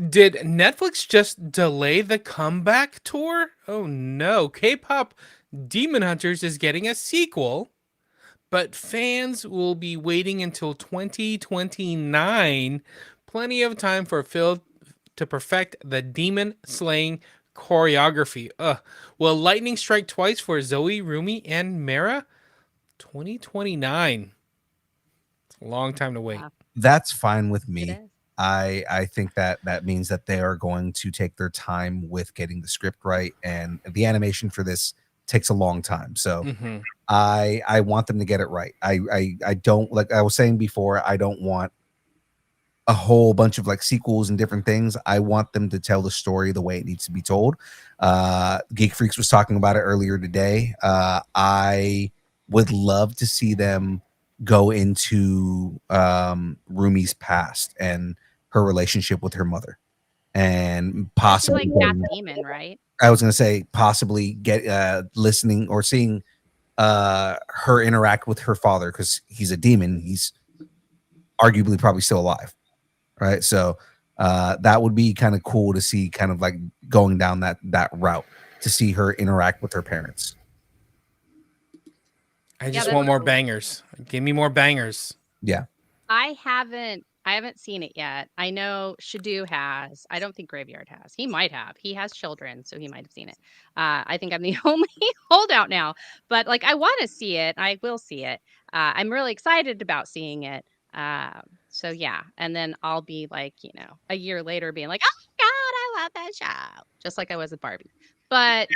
Did Netflix just delay the comeback tour? Oh no, K-pop Demon Hunters is getting a sequel, but fans will be waiting until 2029. Plenty of time for Phil to perfect the demon slaying choreography. Will lightning strike twice for Zoe, Rumi, and Mara? 2029. It's a long time to wait. Yeah, That's fine with it me. is. I think that that means that they are going to take their time with getting the script right, and the animation for this takes a long time. So Mm-hmm. I want them to get it right. I don't, like I was saying before, I don't want a whole bunch of like sequels and different things. I want them to tell the story the way it needs to be told. Geek Freaks was talking about it earlier today. I would love to see them go into Rumi's past and her relationship with her mother, and Especially possibly like that getting, demon, right? I was going to say possibly get listening or seeing her interact with her father, because he's a demon. He's arguably probably still alive, right? So that would be kind of cool to see, kind of like going down that route, to see her interact with her parents. I Yeah, just that'd want be more cool. bangers. Give me more bangers. Yeah, I haven't seen it yet. I know Shadu has. I don't think Graveyard has. He might have. He has children, so he might have seen it. I think I'm the only holdout now, but like I want to see it. I will see it. I'm really excited about seeing it. So yeah, and then I'll be like, a year later being like, "Oh my God, I love that show," just like I was with Barbie. But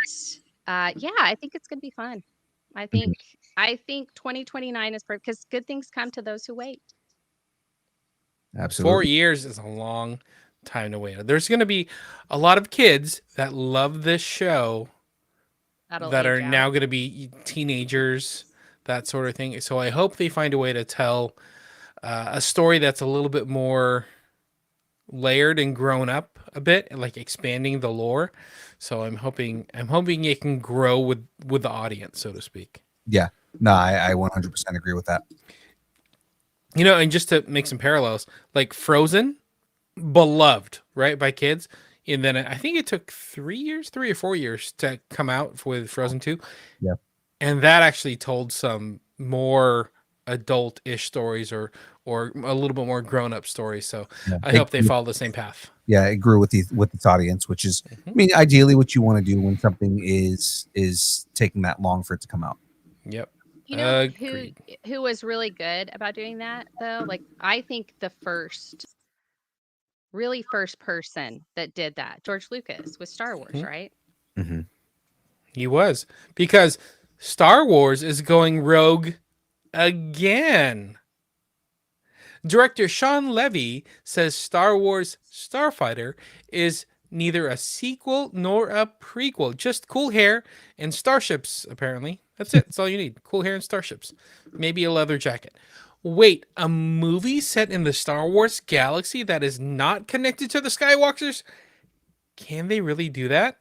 yeah, I think it's gonna be fun. I mhm, think I think 2029 is perfect because good things come to those who wait. 4 absolutely. years is a long time to wait. There's going to be a lot of kids that love this show That'll that age are now out. going to be teenagers, that sort of thing. So I hope they find a way to tell a story that's a little bit more layered and grown up a bit, like expanding the lore. So I'm hoping it can grow with the audience, so to speak. Yeah, no, I 100% agree with that. And just to make some parallels, like Frozen, beloved, right, by kids. And then I think it took 3 years, 3 or 4 years to come out with Frozen 2. Yeah, And that actually told some more adult-ish stories, or a little bit more grown-up stories. So yeah, I hope they follow the same path. yeah, it grew with the with its audience, which is, I Hmm. mean, ideally what you want to do when something is taking that long for it to come out. Yep. You know who Agreed. who was really good about doing that though? Like I think the first person that did that, George Lucas with Star Wars, Hmm. right? Hmm. He was, because Star Wars is going rogue again. Director Sean Levy says Star Wars Starfighter is neither a sequel nor a prequel, just cool hair and starships, apparently. That's it. That's all you need. Cool hair and starships. Maybe a leather jacket. Wait, a movie set in the Star Wars galaxy that is not connected to the Skywalkers? Can they really do that?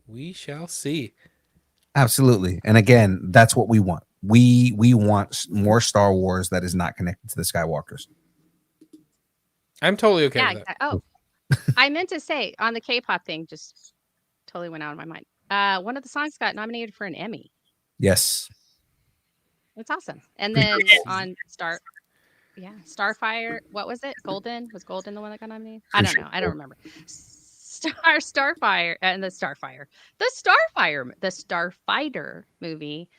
We shall see. Absolutely. And again, that's what we want. We want more Star Wars that is not connected to the Skywalkers. I'm totally okay Yeah, with that. exactly. Oh, I meant to say on the K-pop thing, just totally went out of my mind. One of the songs got nominated for an Emmy. Yes. That's awesome. And Pretty then cool. on Starfire, what was it? Golden? Was Golden the one that got nominated? I Pretty don't sure. know. I don't remember. Starfire and the Starfighter movie.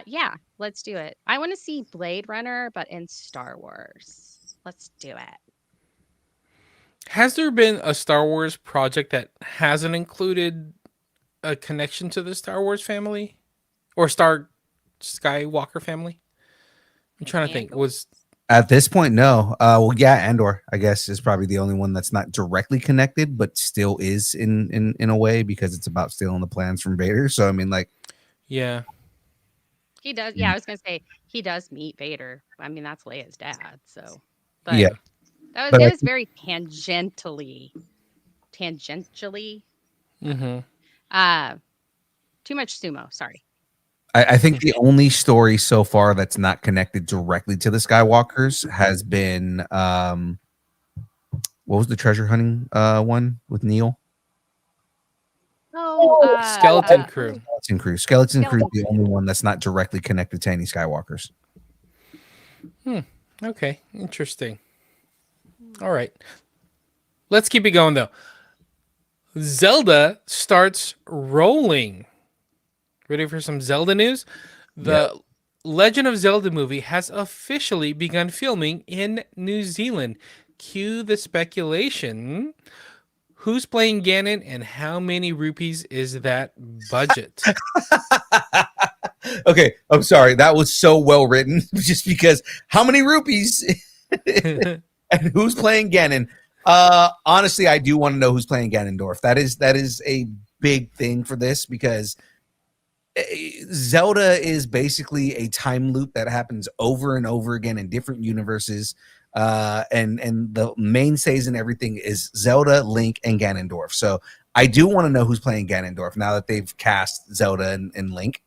Yeah, let's do it. I want to see Blade Runner, but in Star Wars. Let's do it. Has there been a Star Wars project that hasn't included a connection to the Star Wars family or Star Skywalker family? I'm trying to think. Andor? Was At this point, no. Well, yeah, Andor, I guess, is probably the only one that's not directly connected, but still is in a way, because it's about stealing the plans from Vader. So I mean, like, yeah. He does. Yeah, mm, I was gonna say he does meet Vader. I mean, that's Leia's dad. So, but yeah, Hmm. that was but it I was very tangentially. Mm-hmm. Uh, too much sumo. Sorry. I think the only story so far that's not connected directly to the Skywalkers has been what was the treasure hunting one with Neil? Oh, Skeleton Crew. Skeleton Crew. Skeleton Crew is Skeleton the only one that's not directly connected to any Skywalkers. Okay, interesting. All right. Let's keep it going though. Zelda starts rolling. Ready for some Zelda news? The Legend of Zelda movie has officially begun filming in New Zealand. Cue the speculation. Who's playing Ganon and how many rupees is that budget? Okay, I'm sorry. That was so well written. Just because how many rupees and who's playing Ganon? Honestly, I do want to know who's playing Ganondorf. That is a big thing for this because Zelda is basically a time loop that happens over and over again in different universes. And the mainstays and everything is Zelda, Link, and Ganondorf. So I do want to know who's playing Ganondorf now that they've cast Zelda and Link.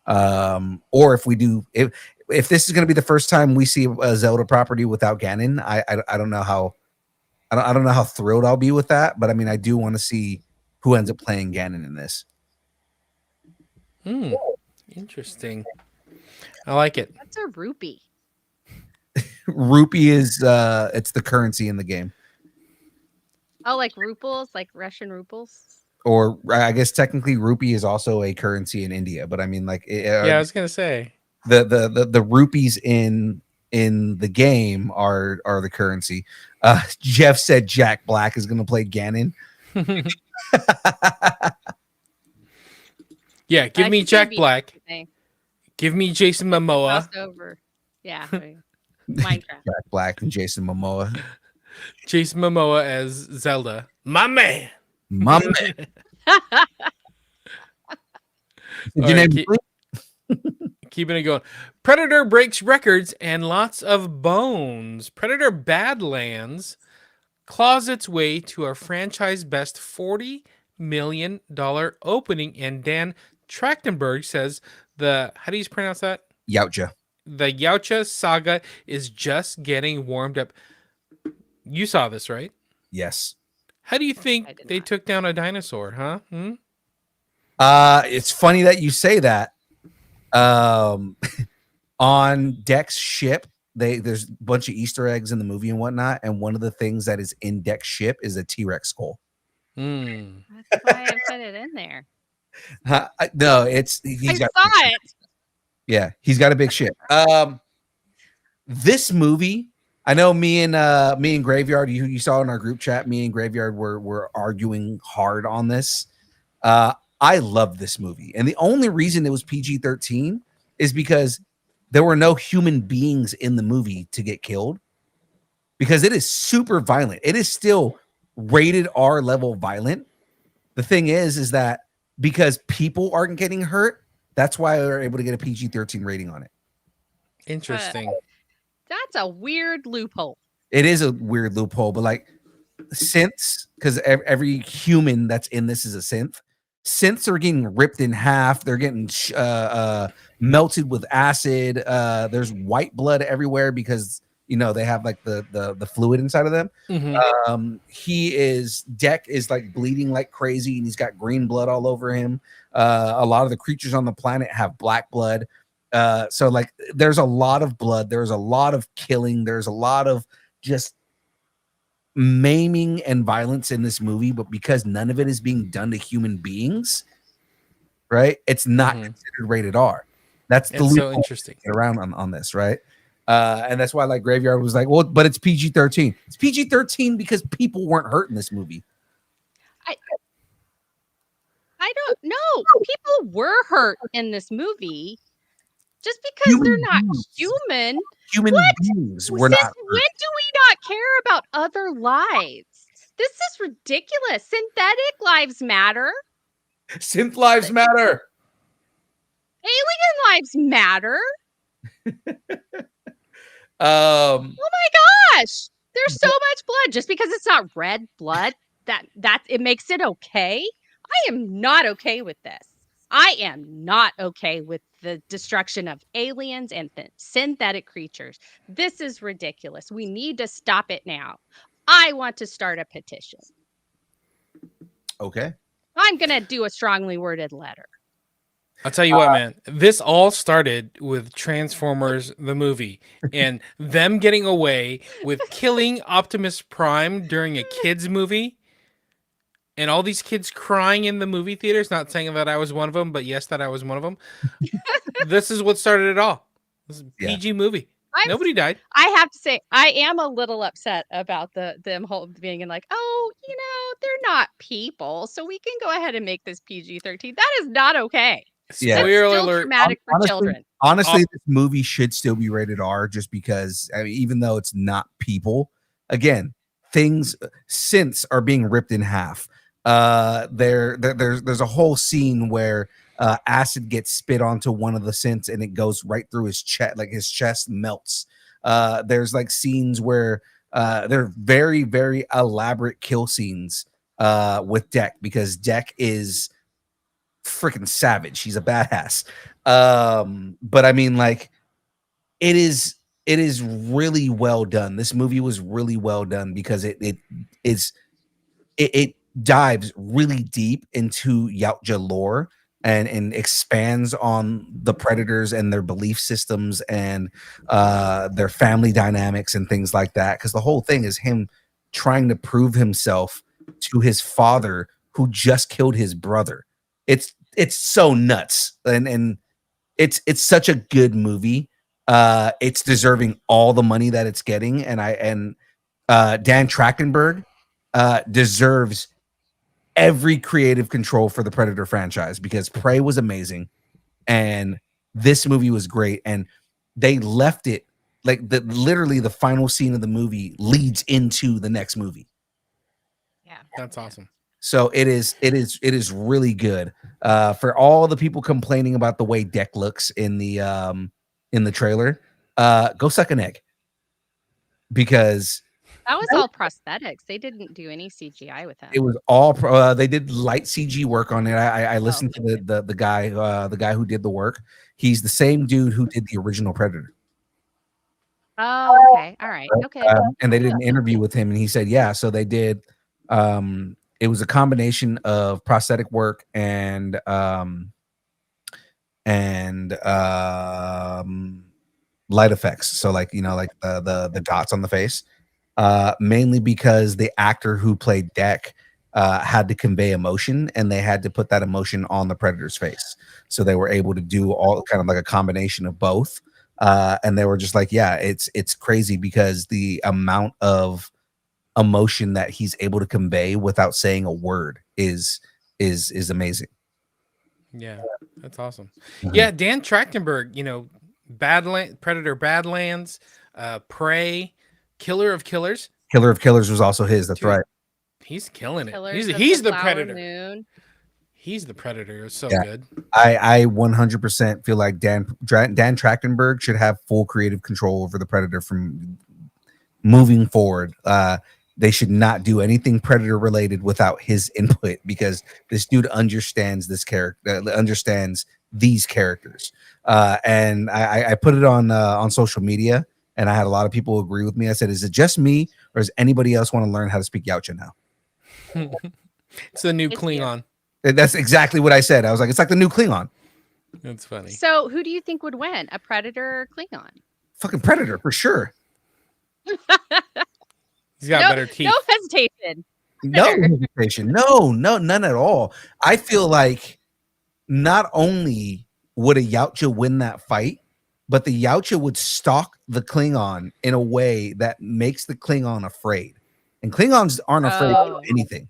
Or if this is going to be the first time we see a Zelda property without Ganon, I don't know how I don't know how thrilled I'll be with that. But I mean, I do want to see who ends up playing Ganon in this. Interesting. I like it. What's a rupee? Rupee is it's the currency in the game. Oh, like ruples, like Russian ruples. Or I guess technically rupee is also a currency in India, but I mean like Yeah, I was gonna say the rupees in the game are the currency. Jeff said Jack Black is gonna play Ganon. Yeah, give me Jack Black. Thing. Give me Jason Momoa. Crossover. Yeah. Minecraft. Jack Black and Jason Momoa. Jason Momoa as Zelda. My man. My man. Did you All right, name keeping it going. Predator breaks records and lots of bones. Predator Badlands claws its way to a franchise best $40 million opening, and Dan Trachtenberg says how do you pronounce that? Yautja. The Yautja saga is just getting warmed up. You saw this, right? Yes. How do you I think did they not. took down a dinosaur, huh? It's funny that you say that. On Deck's ship, there's a bunch of Easter eggs in the movie and whatnot, and one of the things that is in Deck's ship is a T-Rex skull. That's why I put it in there. No, he's I got saw it. Yeah, he's got a big ship. This movie, I know me and Graveyard, you saw in our group chat, me and Graveyard were arguing hard on this. I love this movie, and the only reason it was PG-13 is because there were no human beings in the movie to get killed, because it is super violent. It is still rated R level violent. The thing is that because people aren't getting hurt, that's why they're able to get a PG-13 rating on it. Interesting. That's a weird loophole. It is a weird loophole, but like synths, because every human that's in this is a synth. Synths are getting ripped in half. They're getting melted with acid. There's white blood everywhere because they have like the fluid inside of them. Deck is like bleeding like crazy, and he's got green blood all over him. A lot of the creatures on the planet have black blood. So like there's a lot of blood, there's a lot of killing, there's a lot of just maiming and violence in this movie, but because none of it is being done to human beings, right? It's not considered rated R. That's the so interesting. Get around on this, right? And that's why like Graveyard was like, well, but it's PG-13. It's PG-13 because people weren't hurt in this movie. I don't know. People were hurt in this movie. Just because they're not human. Human beings were Since not hurt. when do we not care about other lives? This is ridiculous. Synthetic lives matter. Synth lives matter. Alien lives matter. Oh my gosh. There's so much blood. Just because it's not red blood, that it makes it okay. I am not okay with this. I am not okay with the destruction of aliens and synthetic creatures. This is ridiculous. We need to stop it now. I want to start a petition. Okay. I'm going to do a strongly worded letter. I'll tell you what, man. This all started with Transformers the movie and them getting away with killing Optimus Prime during a kids movie, and all these kids crying in the movie theaters. Not saying that I was one of them, but yes, that I was one of them. This is what started it all. This is a Yeah. PG movie. I'm Nobody died. I have to say, I am a little upset about them whole being in like, oh, they're not people, so we can go ahead and make this PG-13. That is not okay. Yeah. That's Spoiler still alert. traumatic for children. Honestly, this movie should still be rated R, just because, I mean, even though it's not people, again, synths are being ripped in half. There's a whole scene where acid gets spit onto one of the synths and it goes right through his chest, like his chest melts. There's like scenes where they're very, very elaborate kill scenes with Deck, because Deck is freaking savage. He's a badass. But I mean, like, it is really well done. This movie was really well done because it dives really deep into Yautja lore and expands on the Predators and their belief systems and their family dynamics and things like that. Because the whole thing is him trying to prove himself to his father, who just killed his brother. It's so nuts, and it's such a good movie. It's deserving all the money that it's getting, and Dan Trachtenberg deserves every creative control for the Predator franchise, because Prey was amazing and this movie was great, and they left it like literally the final scene of the movie leads into the next movie. Yeah. That's awesome. So it is really good. For all the people complaining about the way Deck looks in the trailer, go suck an egg, because That was all prosthetics. They didn't do any CGI with him. it was all they did light CG work on it. I listened to the guy who did the work. He's the same dude who did the original Predator. Oh, okay. All right. Okay. And they did an interview with him, and he said, yeah, so they did. It was a combination of prosthetic work and light effects. So like, like the dots on the face, mainly because the actor who played Deck had to convey emotion, and they had to put that emotion on the Predator's face. So they were able to do all kind of like a combination of both. And they were just like, yeah, it's crazy, because the amount of emotion that he's able to convey without saying a word is amazing. Yeah, that's awesome. Mhm. Yeah, Dan Trachtenberg, Predator Badlands, Prey, Killer of Killers. Killer of Killers was also his. That's Dude, right. He's killing it. Killers He's of the Flower Predator. Moon. He's the Predator. It's so Yeah. good. I 100% feel like Dan Trachtenberg should have full creative control over the Predator from moving forward. They should not do anything Predator related without his input, because this dude understands this character, understands these characters. And I put it on social media, and I had a lot of people agree with me. I said, "Is it just me, or does anybody else want to learn how to speak Yautja now?" It's the new It's Klingon. And that's exactly what I said. I was like, "It's like the new Klingon, That's funny. So, who do you think would win, a Predator or Klingon? fucking Predator for sure." He's got better teeth. No hesitation. No hesitation. No, none at all. I feel like not only would a Yautja win that fight, but the Yautja would stalk the Klingon in a way that makes the Klingon afraid. And Klingons aren't afraid of anything.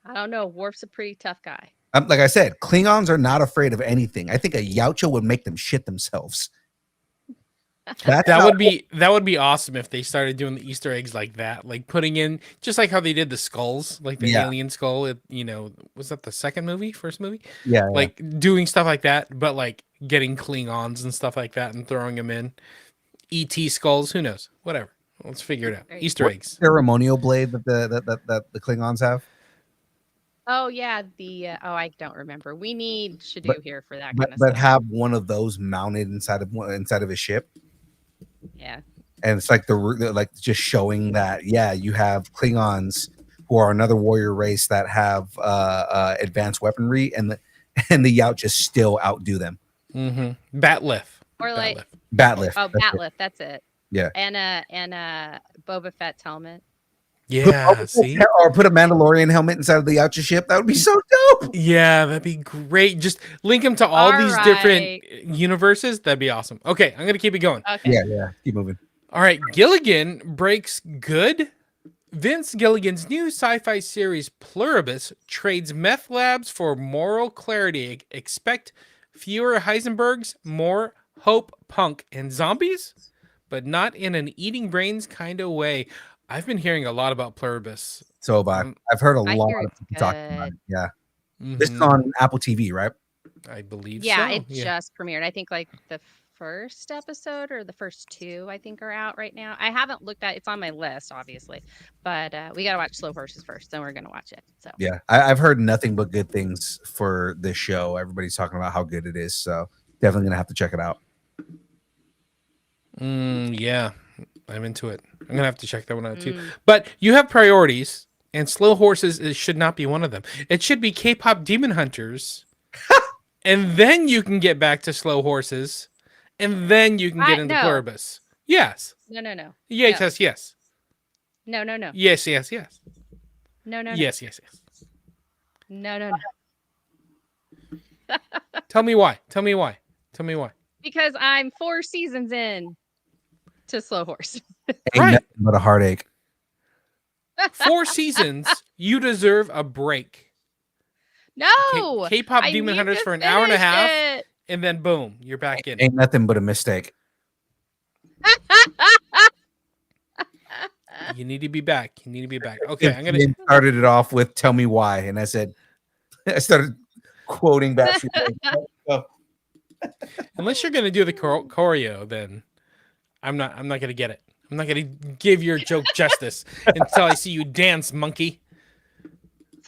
I don't know. Worf's a pretty tough guy. Like I said, Klingons are not afraid of anything. I think a Yautja would make them shit themselves. That would be awesome if they started doing the Easter eggs like that, like putting in just like how they did the skulls, like the alien skull. Was that the first movie? Yeah, like doing stuff like that, but like getting Klingons and stuff like that and throwing them in. ET skulls, who knows? Whatever. Let's figure it out. Easter eggs. Ceremonial blade that the Klingons have. Oh yeah, I don't remember. We need Shadu here for that kind of But stuff. have one of those mounted inside of his ship. Yeah. and it's like like just showing that you have Klingons who are another warrior race that have advanced weaponry, and the Yaut just still outdo them. Batleth. Or like Batlift. oh, that's it. Batlift, that's it. Yeah. And Boba Fett's helmet. Yeah, see? Or put a Mandalorian helmet inside of the Yautja ship. That would be so dope. Yeah, that'd be great. Just link them to all these different universes. That'd be awesome. Okay, I'm going to keep it going. Okay. Yeah. Keep moving. All right, Gilligan breaks good. Vince Gilligan's new sci-fi series Pluribus trades meth labs for moral clarity. Expect fewer Heisenbergs, more hope, punk, and zombies, but not in an eating brains kind of way. I've been hearing a lot about Pluribus. So I've heard a lot hear of it's people talking about it. good. Yeah. This is on Apple TV, right? I believe Yeah, so. it just premiered. I think like the first episode or the first two, I think, are out right now. I haven't looked at it's on my list, obviously, but we got to watch Slow Horses first, then we're going to watch it. So Yeah. I've heard nothing but good things for this show. Everybody's talking about how good it is. So definitely going to have to check it out. Yeah, I'm into it. I'm going to have to check that one out too. But you have priorities, and Slow Horses should not be one of them. It should be K-pop Demon Hunters, and then you can get back to Slow Horses, and then you can get into no. Pluribus. Yes. No. Yes, No. yes. No. Yes, yes, yes. No. Yes, yes, yes. No. Tell me why. Tell me why. Tell me why. Because I'm 4 seasons in to Slow Horse. Ain't Right. nothing but a heartache. 4 seasons, you deserve a break. No. K-pop I Demon need Hunters to for an hour and a finish half, it. and then boom, you're back in. Ain't nothing but a mistake. You need to be back. You need to be back. Okay, I'm gonna. Started it off with "Tell me why," and I said, I started quoting Backstreet Boys. Oh, Unless you're gonna do the choreo, then I'm not gonna get it. I'm not gonna give your joke justice until I see you dance, monkey.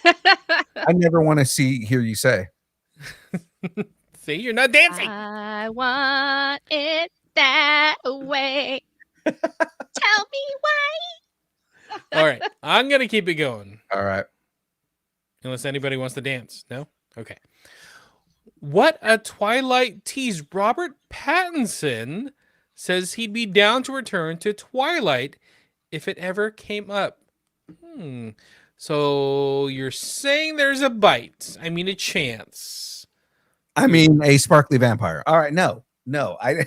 I never want to hear you say. See, you're not dancing. I want it that way. Tell me why. All right, I'm gonna keep it going. All right. Unless anybody wants to dance. No? Okay. What a Twilight tease. Robert Pattinson says he'd be down to return to Twilight if it ever came up. So you're saying there's a bite. I mean, a chance. I mean, a sparkly vampire. All right. No, I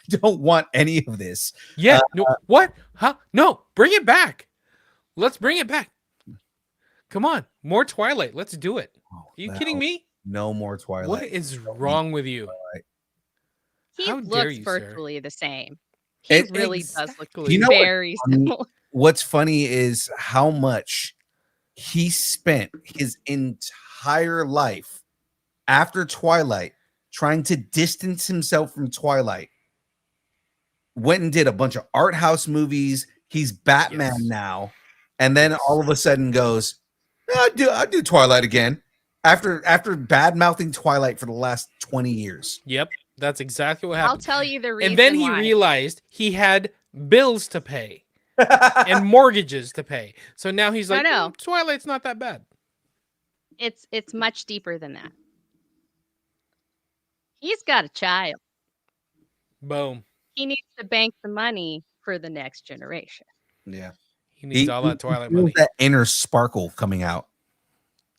don't want any of this. Yeah. No, what? Huh? No, bring it back. Let's bring it back. Come on. More Twilight. Let's do it. Are you kidding me? No more Twilight. What is wrong with you? He How dare looks you, sir? virtually the same. He It- really does look Exactly. You know what's very funny? similar. What's funny is how much he spent his entire life after Twilight trying to distance himself from Twilight. Went and did a bunch of art house movies. He's Batman Yes. now, and then all of a sudden goes, I'll do Twilight again. After bad mouthing Twilight for the last 20 years. Yep. That's exactly what I'll happened. tell you the reason And then he why. realized he had bills to pay and mortgages to pay. So now he's like, No. Twilight's not that bad. It's much deeper than that. He's got a child. Boom. He needs to bank the money for the next generation. Yeah. He needs all that Twilight feels money. That inner sparkle coming out.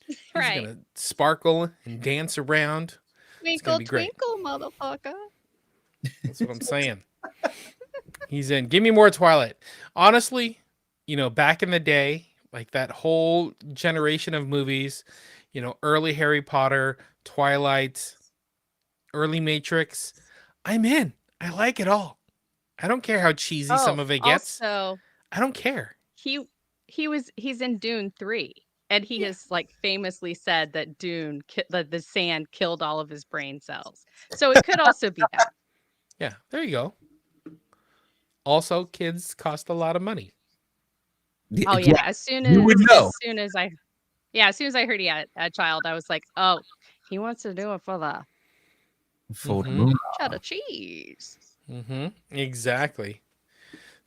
He's Right. gonna sparkle and dance around. Twinkle, be great. twinkle, motherfucker. That's what I'm saying. He's in. Give me more Twilight. Honestly, back in the day, like that whole generation of movies, early Harry Potter, Twilight, early Matrix, I'm in. I like it all. I don't care how cheesy some of it gets. Also, I don't care. he's in Dune 3. And he has famously said that that the sand killed all of his brain cells. So it could also be that. Yeah, there you go. Also, kids cost a lot of money. Oh yeah. As soon as as soon as I heard he had a child, I was like, oh, he wants to do it for the For the Mhm. moon. cheddar cheese. Exactly.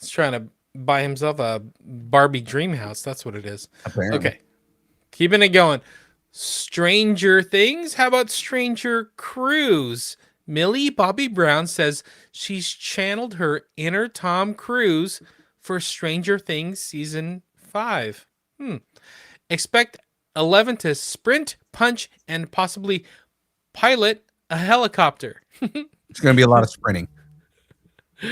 He's trying to buy himself a Barbie dream house. That's what it is. Apparently. Okay. Keeping it going. Stranger Things? How about Stranger Cruise? Millie Bobby Brown says she's channeled her inner Tom Cruise for Stranger Things season 5. Expect 11 to sprint, punch, and possibly pilot a helicopter. It's going to be a lot of sprinting.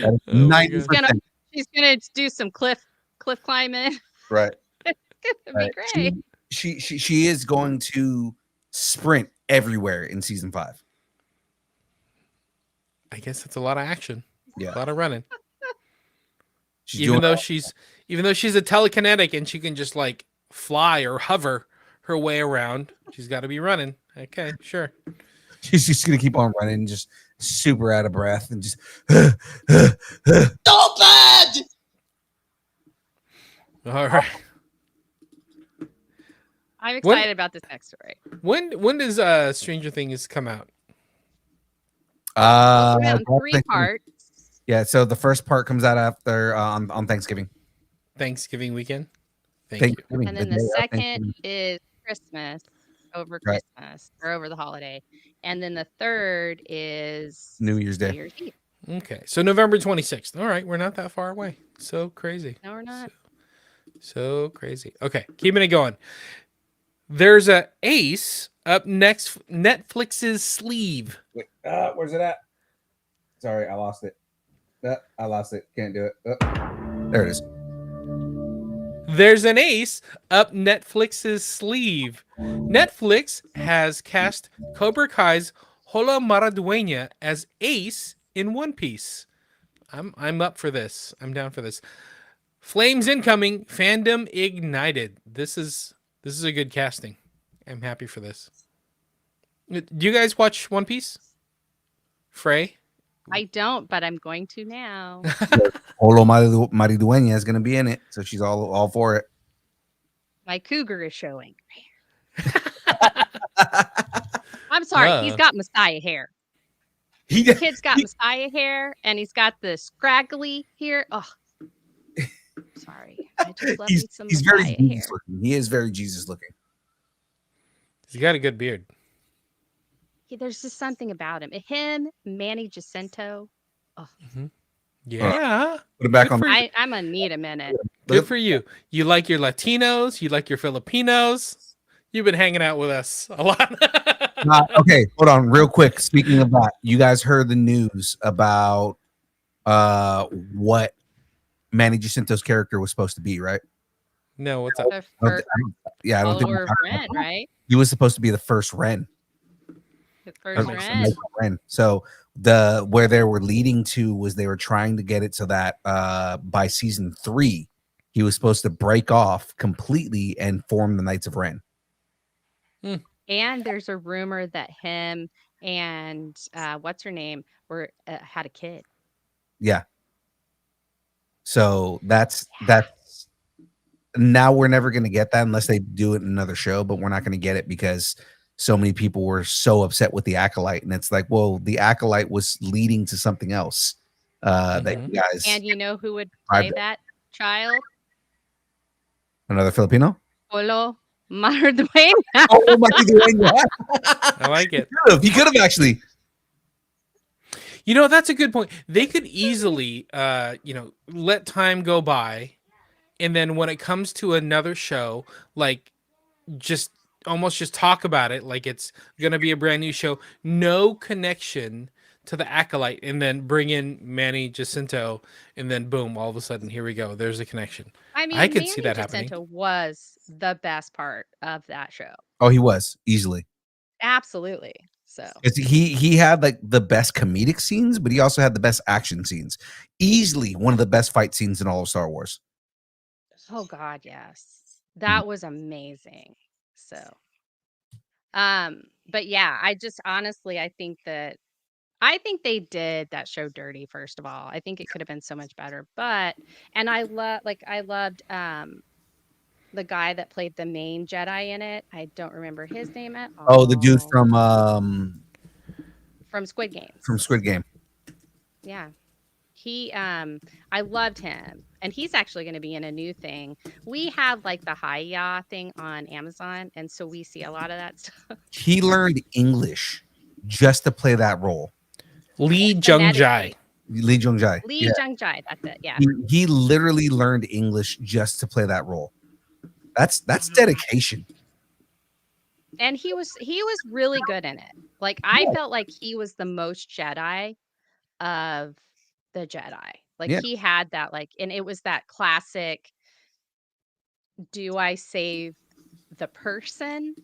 Oh my 90%. God. She's gonna do some cliff climbing. Right. It's gonna be great. She is going to sprint everywhere in season 5. I guess it's a lot of action. Yeah. A lot of running. She's even doing though she's a telekinetic and she can just like fly or hover her way around, she's got to be running. Okay, sure. she's just going to keep on running, just super out of breath and just So bad. All right. I'm When- excited about this next story. When does Stranger Things come out? We're on I 3 think- parts. Yeah, so the first part comes out after on Thanksgiving. Thanksgiving weekend. Thank you. Thanksgiving, And then day the of second Thanksgiving. is Christmas, over Right. Christmas or over the holiday. And then the third is New Year's Day. New Year's Eve. Okay, so November 26th. All right, we're not that far away. So crazy. No, we're not. So crazy. Okay, keeping it going. There's a ace up next Netflix's sleeve. Wait, where's it at? Sorry, I lost it. I lost it. Can't do it. There it is. There's an ace up Netflix's sleeve. Netflix has cast Cobra Kai's Hola Maradueña as Ace in One Piece. I'm up for this. I'm down for this. Flames incoming, fandom ignited. This is a good casting. I'm happy for this. Do you guys watch One Piece? Frey? I don't, but I'm going to now. Olo Maridueña is going to be in it, so she's all for it. My cougar is showing. I'm sorry, he's got Messiah hair. He The kid's got Messiah hair, and he's got the scraggly hair. Oh, sorry. I just love me some he's Messiah very hair. Jesus looking. He is very Jesus looking. He's got a good beard. There's just something about him. Him, Manny Jacinto. Yeah. Put it back Good on. for you. I'm gonna need a minute. Good for you. You like your Latinos. You like your Filipinos. You've been hanging out with us a lot. Okay, hold on, real quick. Speaking of that, you guys heard the news about what Manny Jacinto's character was supposed to be, right? No, what's up? The I first don't think follower of Ren, right? he was supposed to be the first Ren. The first makes Ren. Ren. So where they were leading to was they were trying to get it so that by season 3 he was supposed to break off completely and form the Knights of Ren. And there's a rumor that him and what's her name were had a kid. Yeah. So that's now we're never going to get that unless they do it in another show, but we're not going to get it because so many people were so upset with the Acolyte, and it's like, well, the Acolyte was leading to something else that you guys. And you know who would play that child? Another Filipino. Polo Marduena. Oh my God! I like it. He could have actually. You know, that's a good point. They could easily, let time go by. And then when it comes to another show, like just almost just talk about it like it's going to be a brand new show. No connection to the Acolyte. And then bring in Manny Jacinto. And then boom, all of a sudden, here we go. There's a connection. I mean, I could Manny see that Jacinto happening. was the best part of that show. Oh, he was easily. Absolutely. So He had like the best comedic scenes, but he also had the best action scenes. Easily one of the best fight scenes in all of Star Wars. oh God, yes. That was amazing. So but yeah, I just honestly I think they did that show dirty, first of all. I think it could have been so much better. But and I loved the guy that played the main Jedi in it. I don't remember his name at all. Oh, the dude from Squid Game. Squid Game. Yeah. I loved him, and he's actually going to be in a new thing. We have like the Hiya thing on Amazon, and so we see a lot of that stuff. He learned English just to play that role. Lee Jung Jae. Phonetically. Lee Jung Jae. Lee Jung Jae, that's it. Yeah. He literally learned English just to play that role. That's dedication. And he was really good in it. Like I felt like he was the most Jedi of the Jedi. Like Yeah. he had that and it was that classic, do I save the person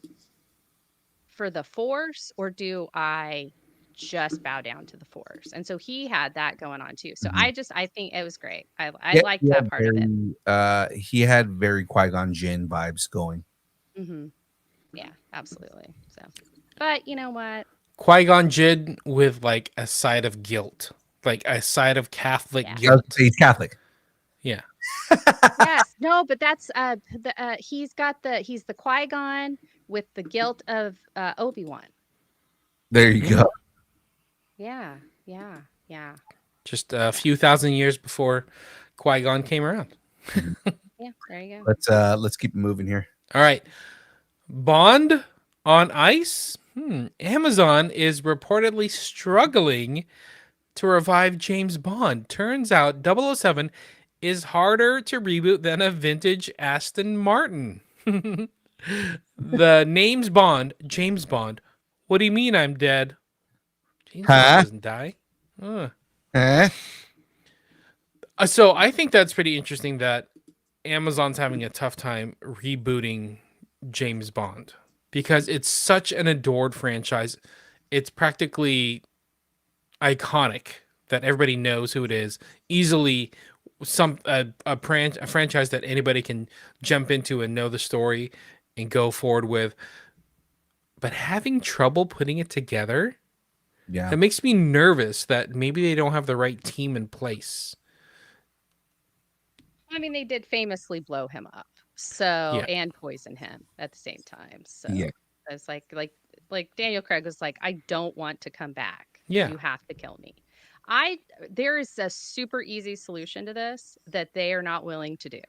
for the Force or do I just bow down to the Force? And so he had that going on too. So Mhm. I think it was great. I Yeah, liked that part of it. He had very Qui-Gon Jinn vibes going. Yeah, absolutely. So, but you know what? Qui-Gon Jinn with like a side of guilt, like a side of Catholic Yeah. guilt. He's Catholic. Yeah. Yes, no, but that's he's the Qui-Gon with the guilt of Obi-Wan. There you go. Yeah. Just a few thousand years before Qui-Gon came around. Yeah, there you go. Let's keep it moving here. All right. Bond on ice? Amazon is reportedly struggling to revive James Bond. Turns out 007 is harder to reboot than a vintage Aston Martin. The name's Bond, James Bond. What do you mean I'm dead? James Bond doesn't die. So I think that's pretty interesting that Amazon's having a tough time rebooting James Bond because it's such an adored franchise. It's practically iconic that everybody knows who it is. Easily a franchise that anybody can jump into and know the story and go forward with. But having trouble putting it together, Yeah. that makes me nervous that maybe they don't have the right team in place. I mean, they did famously blow him up, so and poison him at the same time. So Yeah. it's like Daniel Craig was like, I don't want to come back. Yeah. You have to kill me. There is a super easy solution to this that they are not willing to do.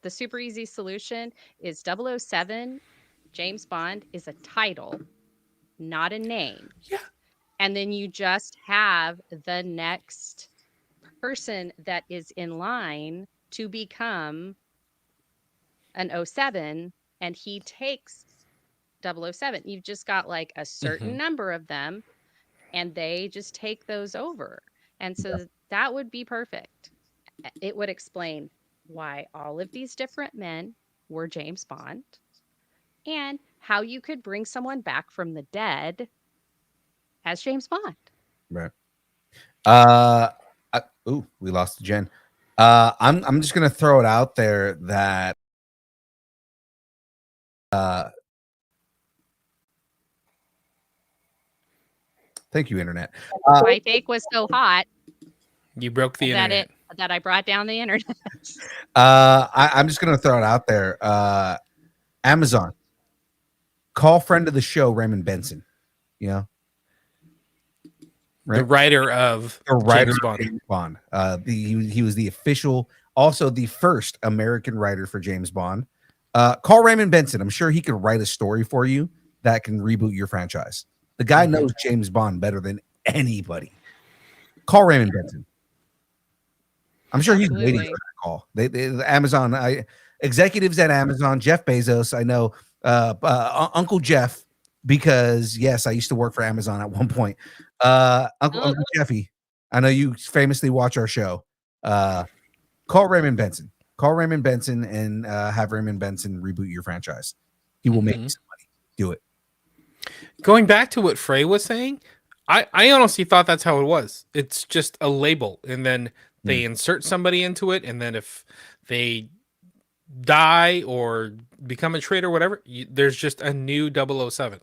The super easy solution is 007 James Bond is a title, not a name. Yeah. And then you just have the next person that is in line to become an 07 and he takes 007. You've just got like a certain number of them and they just take those over. And so that would be perfect. It would explain why all of these different men were James Bond and how you could bring someone back from the dead as James Bond. Right. We lost Jen. I'm just gonna throw it out there that thank you, internet. My take was so hot You broke the internet. that I brought down the internet. I'm just gonna throw it out there. Amazon, call friend of the show Raymond Benson. You know, The writer of James Bond. James Bond. He was the official, also the first American writer for James Bond. Call Raymond Benson. I'm sure he could write a story for you that can reboot your franchise. The guy knows James Bond better than anybody. Call Raymond Benson. I'm sure he's waiting for that call. The Amazon executives at Amazon, Jeff Bezos. I know Uncle Jeff, because yes, I used to work for Amazon at one point. Uncle Jeffy, I know you famously watch our show. Call Raymond Benson. Call Raymond Benson and have Raymond Benson reboot your franchise. He will make you some money. Do it. Going back to what Frey was saying, I honestly thought that's how it was. It's just a label, and then they insert somebody into it, and then if they die or become a traitor or whatever, there's just a new 007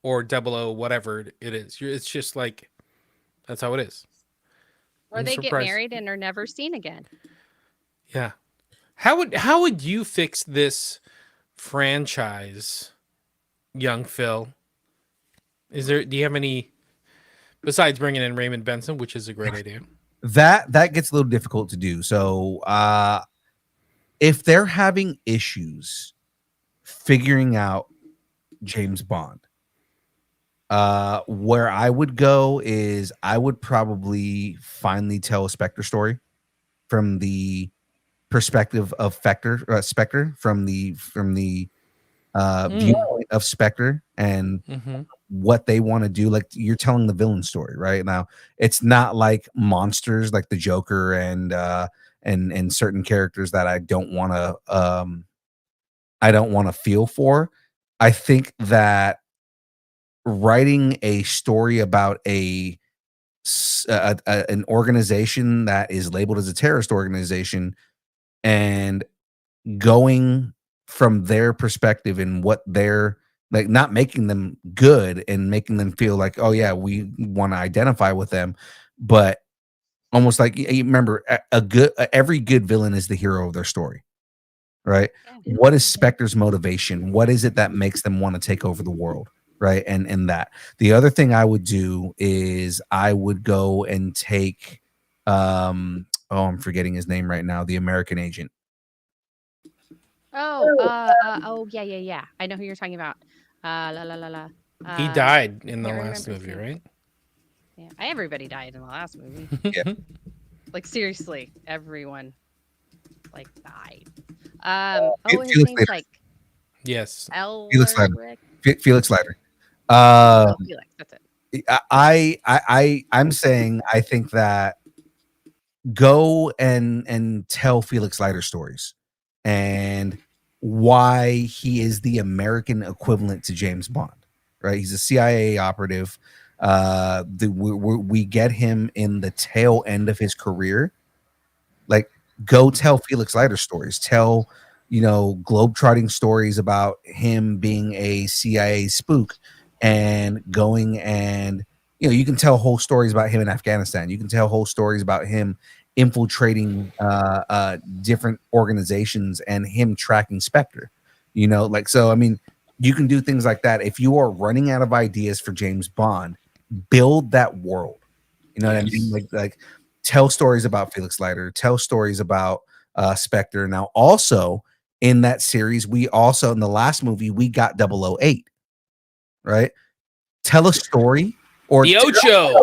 or 00 whatever it is. It's just like, that's how it is. Or they get married and are never seen again. Yeah. How would you fix this franchise, young Phil? Do you have any, besides bringing in Raymond Benson, which is a great idea? that gets a little difficult to do. So if they're having issues figuring out James Bond, where I would go is I would probably finally tell a Spectre story from the perspective of Spectre, from the viewpoint of Spectre and what they want to do. Like, you're telling the villain story right now. It's not like monsters like the Joker and certain characters that I don't want to feel for. I think that writing a story about an organization that is labeled as a terrorist organization and going from their perspective and what they're like, not making them good and making them feel like, oh yeah, we want to identify with them, but almost like, you remember, every good villain is the hero of their story, right? Yeah. What is Spectre's motivation? What is it that makes them want to take over the world, right? And that the other thing I would do is I would go and take I'm forgetting his name right now, the American agent. Oh, yeah. I know who you're talking about. La la la la. He died in the can't last remember his movie, name. right? Yeah, everybody died in the last movie. Yeah. Like, seriously, everyone like died. His Felix name's Leiter. like Yes. Felix Leiter. Elric. Felix Leiter. Felix, that's it. I'm saying I think that go and tell Felix Leiter stories and why he is the American equivalent to James Bond, right? He's a CIA operative. We get him in the tail end of his career. Like, go tell Felix Leiter stories. Tell, globetrotting stories about him being a CIA spook and going and, you can tell whole stories about him in Afghanistan. You can tell whole stories about him infiltrating different organizations and him tracking Spectre. So I mean, you can do things like that. If you are running out of ideas for James Bond, build that world. You know what I mean? Like tell stories about Felix Leiter, tell stories about Spectre. Now, also in that series, in the last movie, we got 008, right? Tell a story or The Ocho.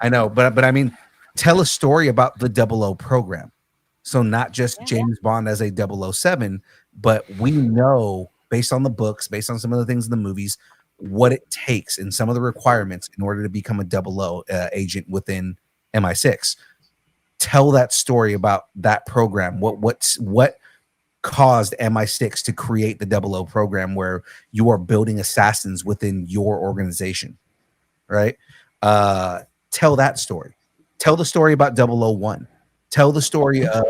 I know, but I mean, tell a story about the 00 program. So not just James Bond as a 007, but we know, based on the books, based on some of the things in the movies, what it takes and some of the requirements in order to become a 00 agent within MI6. Tell that story about that program. What caused MI6 to create the 00 program, where you are building assassins within your organization, right? Tell that story. Tell the story about 001. Tell the story of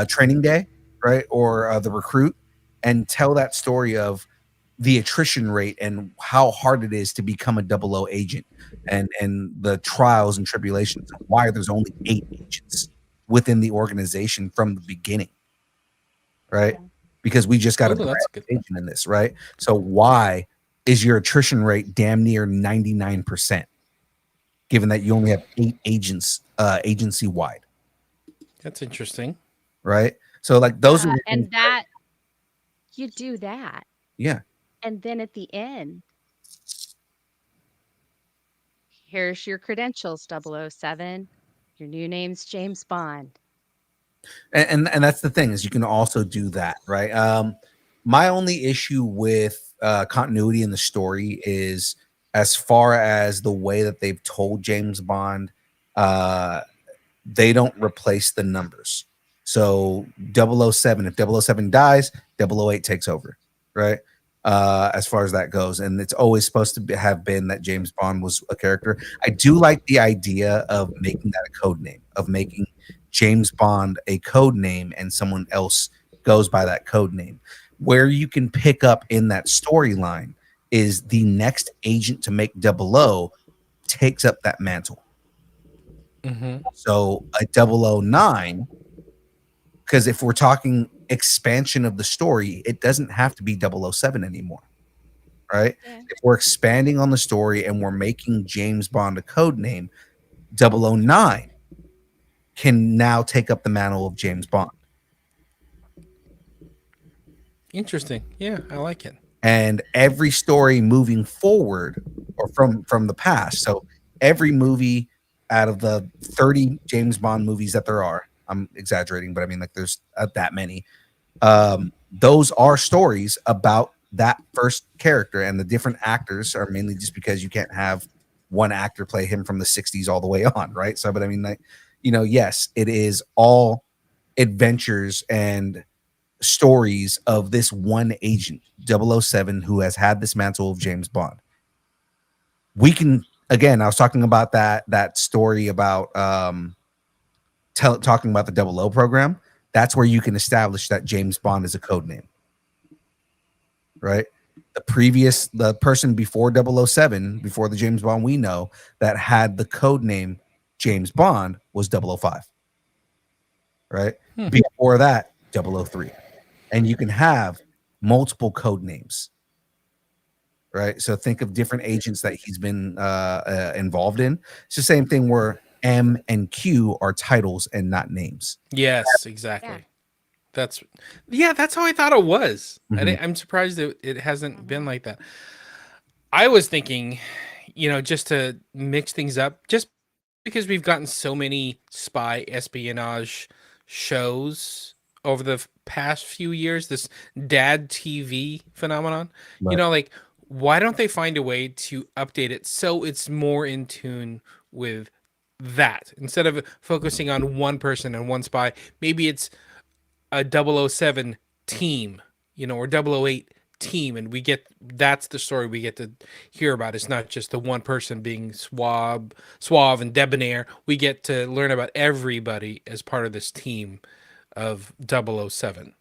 Training Day, right? Or The Recruit, and tell that story of the attrition rate and how hard it is to become a 00 agent, and the trials and tribulations, and why there's only 8 agents within the organization from the beginning, right? Because we just got a agent in this, right? So why is your attrition rate damn near 99%, given that you only have 8 agents agency wide? That's interesting, right? So like those are and that you do that, yeah. And then at the end, here's your credentials, 007. Your new name's James Bond. And that's the thing, is you can also do that, right? My only issue with continuity in the story is, as far as the way that they've told James Bond, they don't replace the numbers. So 007, if 007 dies, 008 takes over, right? As far as that goes. And it's always supposed to have been that James Bond was a character. I do like the idea of making that a code name, of making James Bond a code name and someone else goes by that code name. Where you can pick up in that storyline is the next agent to make 00 takes up that mantle. So a 009, because if we're talking expansion of the story, it doesn't have to be 007 anymore, right? Yeah. If we're expanding on the story and we're making James Bond a code name, 009 can now take up the mantle of James Bond. Interesting. Yeah, I like it. And every story moving forward or from the past. So every movie out of the 30 James Bond movies that there are, I'm exaggerating, but I mean like there's that many. Those are stories about that first character, and the different actors are mainly just because you can't have one actor play him from the 60s all the way on, right? So but I mean like, yes, it is all adventures and stories of this one agent 007 who has had this mantle of James Bond. We can, again, I was talking about that story about talking about the 00 program. That's where you can establish that James Bond is a code name, right? The person before 007, before the James Bond we know, that had the code name James Bond was 005, right? Before that, 003. And you can have multiple code names, right? So think of different agents that he's been involved in. It's the same thing where M and Q are titles and not names. Yes, exactly. That's how I thought it was. Mhm. I'm surprised that it hasn't been like that. I was thinking, just to mix things up, just because we've gotten so many spy espionage shows over the past few years, this dad TV phenomenon, Right. like, why don't they find a way to update it so it's more in tune with that, instead of focusing on one person and one spy? Maybe it's a 007 team, or 008 team, and that's the story we get to hear about. It's not just the one person being suave and debonair. We get to learn about everybody as part of this team of 007.